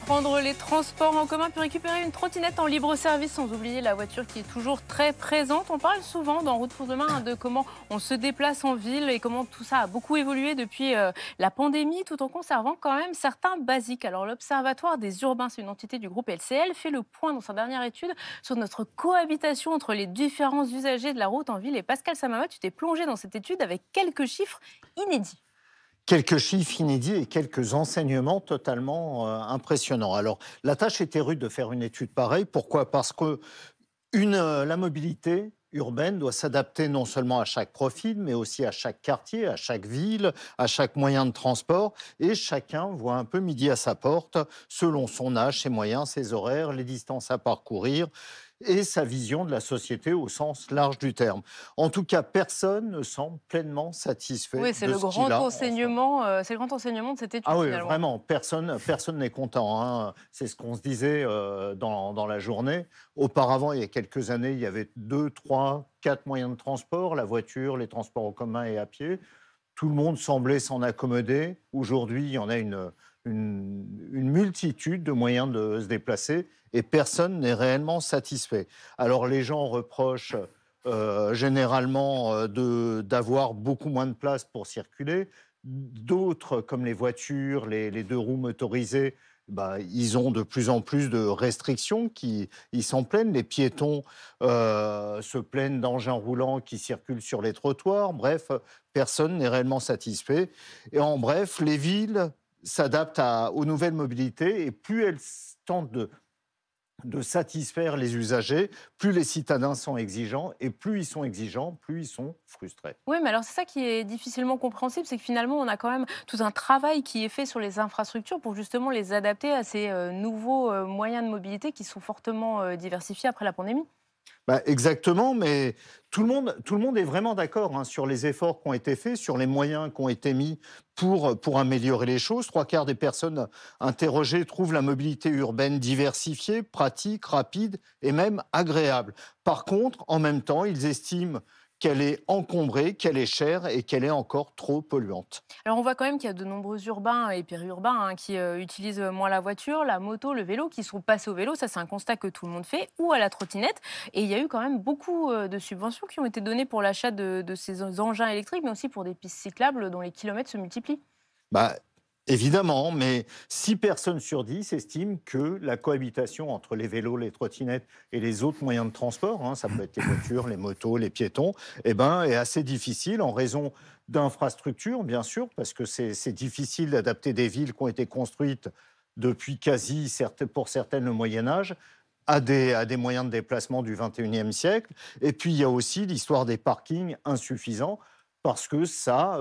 prendre les transports en commun puis récupérer une trottinette en libre service, sans oublier la voiture qui est toujours très présente. On parle souvent dans Route pour demain de comment on se déplace en ville et comment tout ça a beaucoup évolué depuis la pandémie, tout en conservant quand même certains basiques. Alors l'Observatoire des urbains, c'est une entité du groupe LCL, fait le point dans sa dernière étude sur notre cohabitation entre les différents usagers de la route en ville. Et Pascal Samama, tu t'es plongé dans cette étude avec quelques chiffres inédits. Quelques chiffres inédits et quelques enseignements totalement impressionnants. Alors, la tâche était rude de faire une étude pareille. Pourquoi? Parce que la mobilité urbaine doit s'adapter non seulement à chaque profil, mais aussi à chaque quartier, à chaque ville, à chaque moyen de transport. Et chacun voit un peu midi à sa porte, selon son âge, ses moyens, ses horaires, les distances à parcourir et sa vision de la société au sens large du terme. En tout cas, personne ne semble pleinement satisfait Oui, c'est de le ce qu'il grand a en ce moment. enseignement, c'est le grand enseignement de cette étude Ah oui, finalement. vraiment, personne n'est content, hein. C'est ce qu'on se disait dans la journée. Auparavant, il y a quelques années, il y avait 2, 3, 4 moyens de transport, la voiture, les transports en commun et à pied. Tout le monde semblait s'en accommoder. Aujourd'hui, il y en a une multitude de moyens de se déplacer et personne n'est réellement satisfait. Alors les gens reprochent généralement d'avoir beaucoup moins de place pour circuler. D'autres, comme les voitures, les deux roues motorisées, bah, ils ont de plus en plus de restrictions, ils s'en plaignent. Les piétons se plaignent d'engins roulants qui circulent sur les trottoirs. Bref, personne n'est réellement satisfait. Et en bref, les villes s'adaptent aux nouvelles mobilités et plus elles tentent de satisfaire les usagers, plus les citadins sont exigeants et plus ils sont exigeants, plus ils sont frustrés. Oui, mais alors c'est ça qui est difficilement compréhensible, c'est que finalement on a quand même tout un travail qui est fait sur les infrastructures pour justement les adapter à ces nouveaux moyens de mobilité qui sont fortement diversifiés après la pandémie. Bah, exactement, mais tout le monde est vraiment d'accord, hein, sur les efforts qui ont été faits, sur les moyens qui ont été mis pour améliorer les choses. Trois quarts des personnes interrogées trouvent la mobilité urbaine diversifiée, pratique, rapide et même agréable. Par contre, en même temps, ils estiment qu'elle est encombrée, qu'elle est chère et qu'elle est encore trop polluante. Alors on voit quand même qu'il y a de nombreux urbains et périurbains qui utilisent moins la voiture, la moto, le vélo, qui sont passés au vélo, ça c'est un constat que tout le monde fait, ou à la trottinette. Et il y a eu quand même beaucoup de subventions qui ont été données pour l'achat de ces engins électriques, mais aussi pour des pistes cyclables dont les kilomètres se multiplient. Bah, évidemment, mais 6 personnes sur 10 estiment que la cohabitation entre les vélos, les trottinettes et les autres moyens de transport, hein, ça peut être les voitures, les motos, les piétons, eh ben, est assez difficile en raison d'infrastructures, bien sûr, parce que c'est difficile d'adapter des villes qui ont été construites depuis quasi, pour certaines, le Moyen Âge, à des moyens de déplacement du 21e siècle. Et puis, il y a aussi l'histoire des parkings insuffisants, parce que ça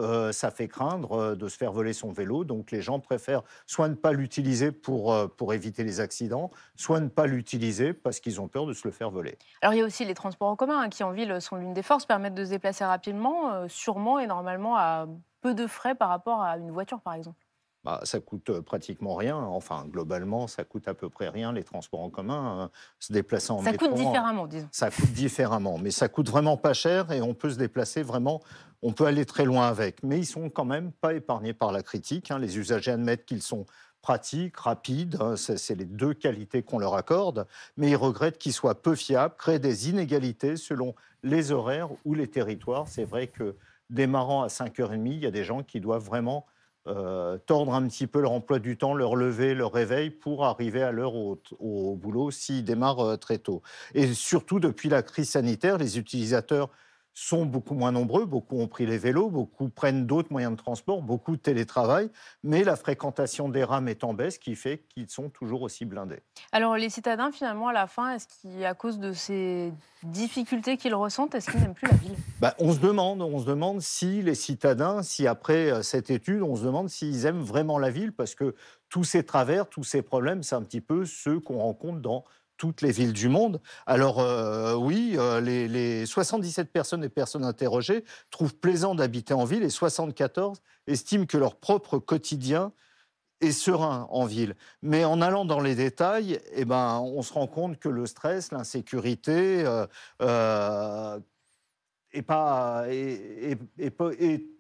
fait craindre de se faire voler son vélo. Donc, les gens préfèrent soit ne pas l'utiliser pour éviter les accidents, soit ne pas l'utiliser parce qu'ils ont peur de se le faire voler. Alors il y a aussi les transports en commun qui en ville sont l'une des forces, permettent de se déplacer rapidement, sûrement et normalement à peu de frais par rapport à une voiture par exemple. Bah, ça coûte pratiquement rien. Enfin, globalement, ça coûte à peu près rien, les transports en commun. Se déplacer en Ça coûte métro, différemment, disons. ça coûte différemment. Mais ça coûte vraiment pas cher et on peut se déplacer vraiment, on peut aller très loin avec. Mais ils sont quand même pas épargnés par la critique, hein. Les usagers admettent qu'ils sont pratiques, rapides, hein, c'est les deux qualités qu'on leur accorde, mais ils regrettent qu'ils soient peu fiables, créent des inégalités selon les horaires ou les territoires. C'est vrai que démarrant à 5h30, il y a des gens qui doivent vraiment tordre un petit peu leur emploi du temps, leur lever, leur réveil pour arriver à l'heure au boulot s'ils démarrent très tôt. Et surtout, depuis la crise sanitaire, les utilisateurs sont beaucoup moins nombreux, beaucoup ont pris les vélos, beaucoup prennent d'autres moyens de transport, beaucoup de télétravail, mais la fréquentation des rames est en baisse, qui fait qu'ils sont toujours aussi blindés. Alors les citadins finalement à la fin, est-ce qu'à cause de ces difficultés qu'ils ressentent, est-ce qu'ils n'aiment plus la ville? Bah, on se demande si les citadins, si après cette étude, on se demande s'ils aiment vraiment la ville, parce que tous ces travers, tous ces problèmes, c'est un petit peu ceux qu'on rencontre dans toutes les villes du monde. Alors oui, les 77 personnes et personnes interrogées trouvent plaisant d'habiter en ville et 74 estiment que leur propre quotidien est serein en ville. Mais en allant dans les détails, eh ben, on se rend compte que le stress, l'insécurité, euh, est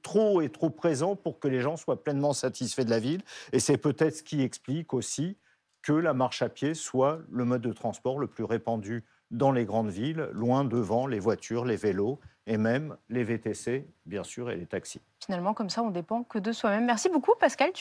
trop présent pour que les gens soient pleinement satisfaits de la ville. Et c'est peut-être ce qui explique aussi que la marche à pied soit le mode de transport le plus répandu dans les grandes villes, loin devant les voitures, les vélos et même les VTC, bien sûr, et les taxis. Finalement, comme ça, on dépend que de soi-même. Merci beaucoup, Pascal.